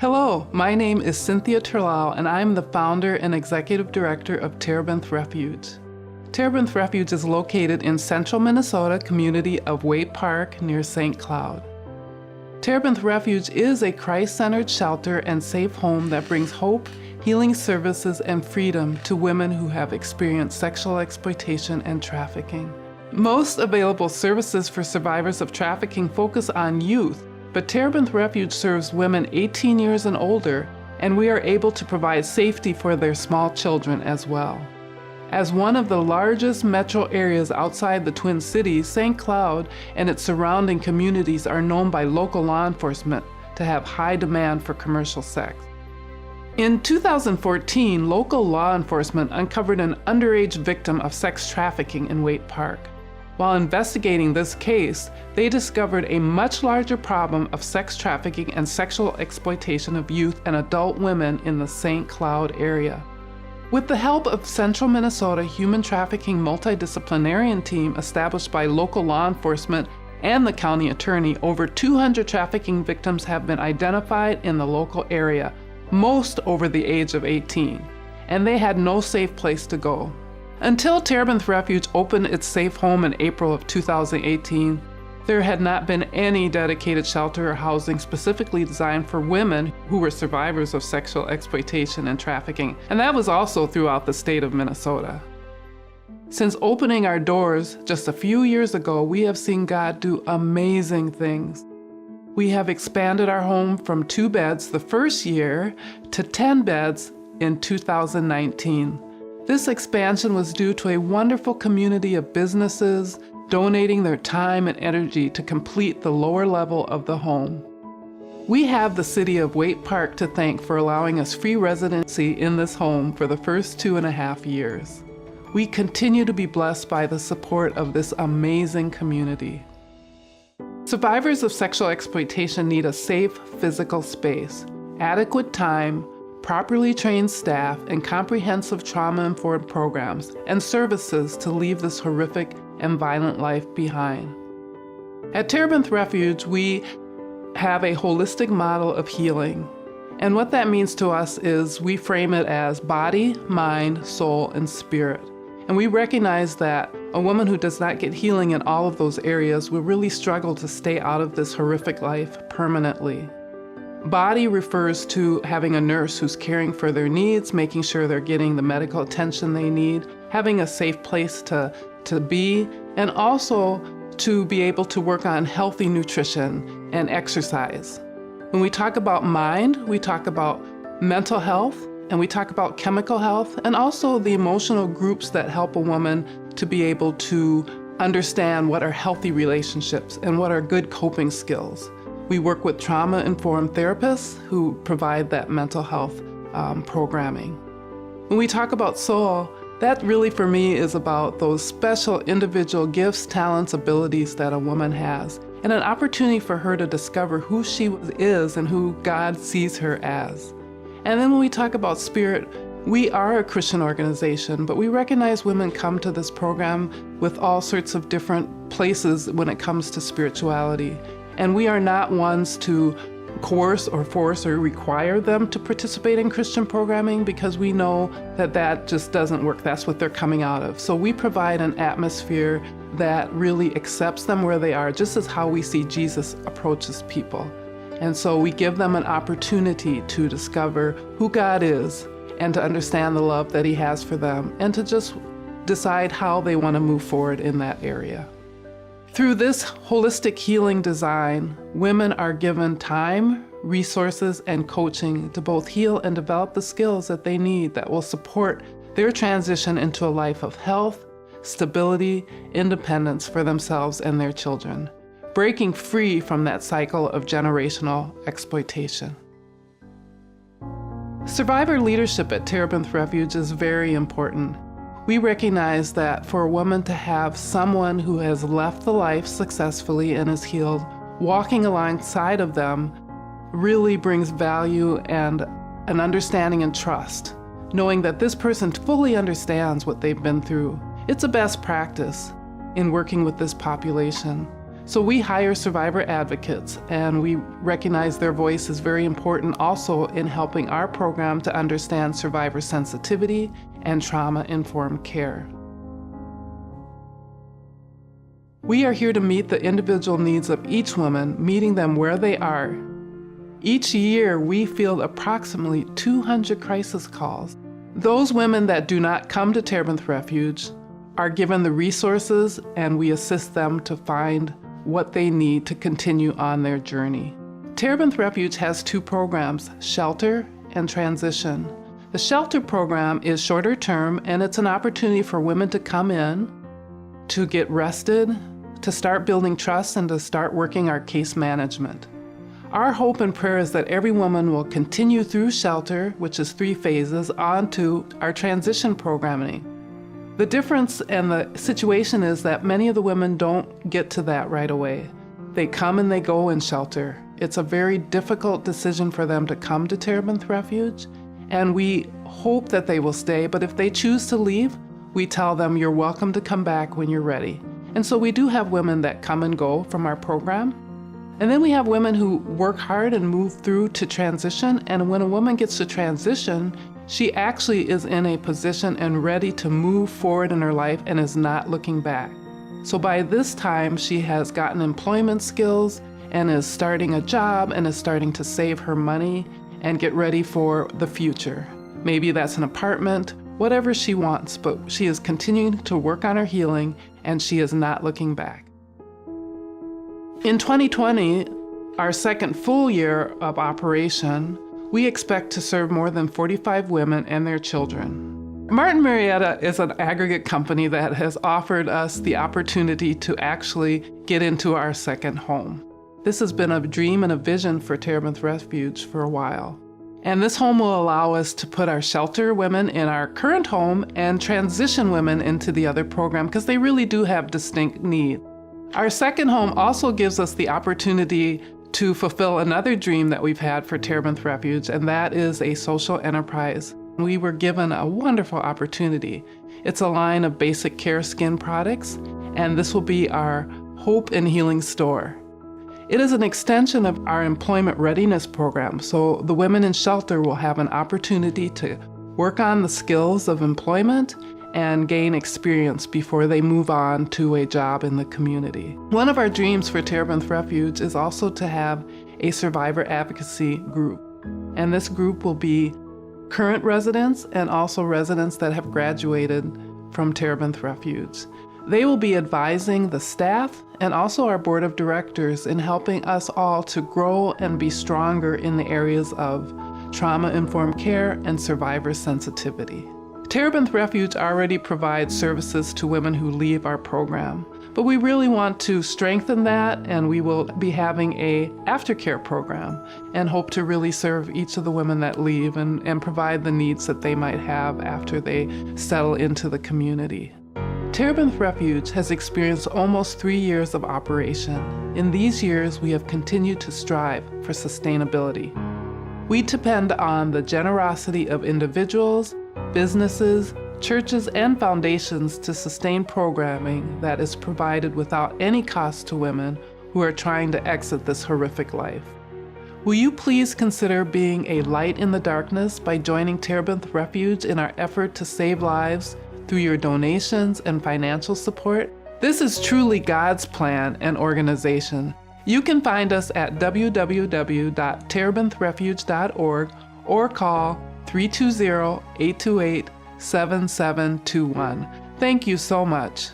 Hello, my name is Cynthia Terlau, and I'm the founder and executive director of Terebinth Refuge. Terebinth Refuge is located in central Minnesota community of Waite Park near St. Cloud. Terebinth Refuge is a Christ-centered shelter and safe home that brings hope, healing services, and freedom to women who have experienced sexual exploitation and trafficking. Most available services for survivors of trafficking focus on youth, but Terebinth Refuge serves women 18 years and older, and we are able to provide safety for their small children as well. As one of the largest metro areas outside the Twin Cities, St. Cloud and its surrounding communities are known by local law enforcement to have high demand for commercial sex. In 2014, local law enforcement uncovered an underage victim of sex trafficking in Waite Park. While investigating this case, they discovered a much larger problem of sex trafficking and sexual exploitation of youth and adult women in the St. Cloud area. With the help of Central Minnesota Human Trafficking Multidisciplinarian Team established by local law enforcement and the county attorney, over 200 trafficking victims have been identified in the local area, most over the age of 18, and they had no safe place to go. Until Terebinth Refuge opened its safe home in April of 2018, there had not been any dedicated shelter or housing specifically designed for women who were survivors of sexual exploitation and trafficking, and that was also throughout the state of Minnesota. Since opening our doors just a few years ago, we have seen God do amazing things. We have expanded our home from 2 beds the first year to 10 beds in 2019. This expansion was due to a wonderful community of businesses donating their time and energy to complete the lower level of the home. We have the city of Waite Park to thank for allowing us free residency in this home for the first 2.5 years. We continue to be blessed by the support of this amazing community. Survivors of sexual exploitation need a safe physical space, adequate time, properly trained staff, and comprehensive trauma-informed programs and services to leave this horrific and violent life behind. At Terebinth Refuge, we have a holistic model of healing. And what that means to us is we frame it as body, mind, soul, and spirit. And we recognize that a woman who does not get healing in all of those areas will really struggle to stay out of this horrific life permanently. Body refers to having a nurse who's caring for their needs, making sure they're getting the medical attention they need, having a safe place to be, and also to be able to work on healthy nutrition and exercise. When we talk about mind, we talk about mental health, and we talk about chemical health, and also the emotional groups that help a woman to be able to understand what are healthy relationships and what are good coping skills. We work with trauma-informed therapists who provide that mental health programming. When we talk about soul, that really for me is about those special individual gifts, talents, abilities that a woman has, and an opportunity for her to discover who she is and who God sees her as. And then when we talk about spirit, we are a Christian organization, but we recognize women come to this program with all sorts of different places when it comes to spirituality. And we are not ones to coerce or force or require them to participate in Christian programming because we know that that just doesn't work. That's what they're coming out of. So we provide an atmosphere that really accepts them where they are, just as how we see Jesus approaches people. And so we give them an opportunity to discover who God is and to understand the love that He has for them and to just decide how they want to move forward in that area. Through this holistic healing design, women are given time, resources, and coaching to both heal and develop the skills that they need that will support their transition into a life of health, stability, independence for themselves and their children, breaking free from that cycle of generational exploitation. Survivor leadership at Terebinth Refuge is very important. We recognize that for a woman to have someone who has left the life successfully and is healed, walking alongside of them really brings value and an understanding and trust, knowing that this person fully understands what they've been through. It's a best practice in working with this population. So we hire survivor advocates, and we recognize their voice is very important also in helping our program to understand survivor sensitivity and trauma-informed care. We are here to meet the individual needs of each woman, meeting them where they are. Each year, we field approximately 200 crisis calls. Those women that do not come to Terebinth Refuge are given the resources, and we assist them to find what they need to continue on their journey. Terebinth Refuge has two programs, Shelter and Transition. The Shelter program is shorter term, and it's an opportunity for women to come in, to get rested, to start building trust, and to start working our case management. Our hope and prayer is that every woman will continue through Shelter, which is 3 phases, onto our transition programming. The difference and the situation is that many of the women don't get to that right away. They come and they go in Shelter. It's a very difficult decision for them to come to Terebinth Refuge, and we hope that they will stay, but if they choose to leave, we tell them you're welcome to come back when you're ready. And so we do have women that come and go from our program. And then we have women who work hard and move through to transition, and when a woman gets to transition, she actually is in a position and ready to move forward in her life and is not looking back. So by this time, she has gotten employment skills and is starting a job and is starting to save her money and get ready for the future. Maybe that's an apartment, whatever she wants, but she is continuing to work on her healing and she is not looking back. In 2020, our second full year of operation, we expect to serve more than 45 women and their children. Martin Marietta is an aggregate company that has offered us the opportunity to actually get into our second home. This has been a dream and a vision for Terebinth Refuge for a while. And this home will allow us to put our shelter women in our current home and transition women into the other program because they really do have distinct needs. Our second home also gives us the opportunity to fulfill another dream that we've had for Terebinth Refuge, and that is a social enterprise. We were given a wonderful opportunity. It's a line of basic care skin products, and this will be our Hope and Healing store. It is an extension of our employment readiness program, so the women in shelter will have an opportunity to work on the skills of employment and gain experience before they move on to a job in the community. One of our dreams for Terebinth Refuge is also to have a survivor advocacy group. And this group will be current residents and also residents that have graduated from Terebinth Refuge. They will be advising the staff and also our board of directors in helping us all to grow and be stronger in the areas of trauma-informed care and survivor sensitivity. Terebinth Refuge already provides services to women who leave our program, but we really want to strengthen that, and we will be having a aftercare program and hope to really serve each of the women that leave and provide the needs that they might have after they settle into the community. Terebinth Refuge has experienced almost 3 years of operation. In these years, we have continued to strive for sustainability. We depend on the generosity of individuals, businesses, churches, and foundations to sustain programming that is provided without any cost to women who are trying to exit this horrific life. Will you please consider being a light in the darkness by joining Terebinth Refuge in our effort to save lives through your donations and financial support? This is truly God's plan and organization. You can find us at www.terebinthrefuge.org or call 320-828-7721. Thank you so much.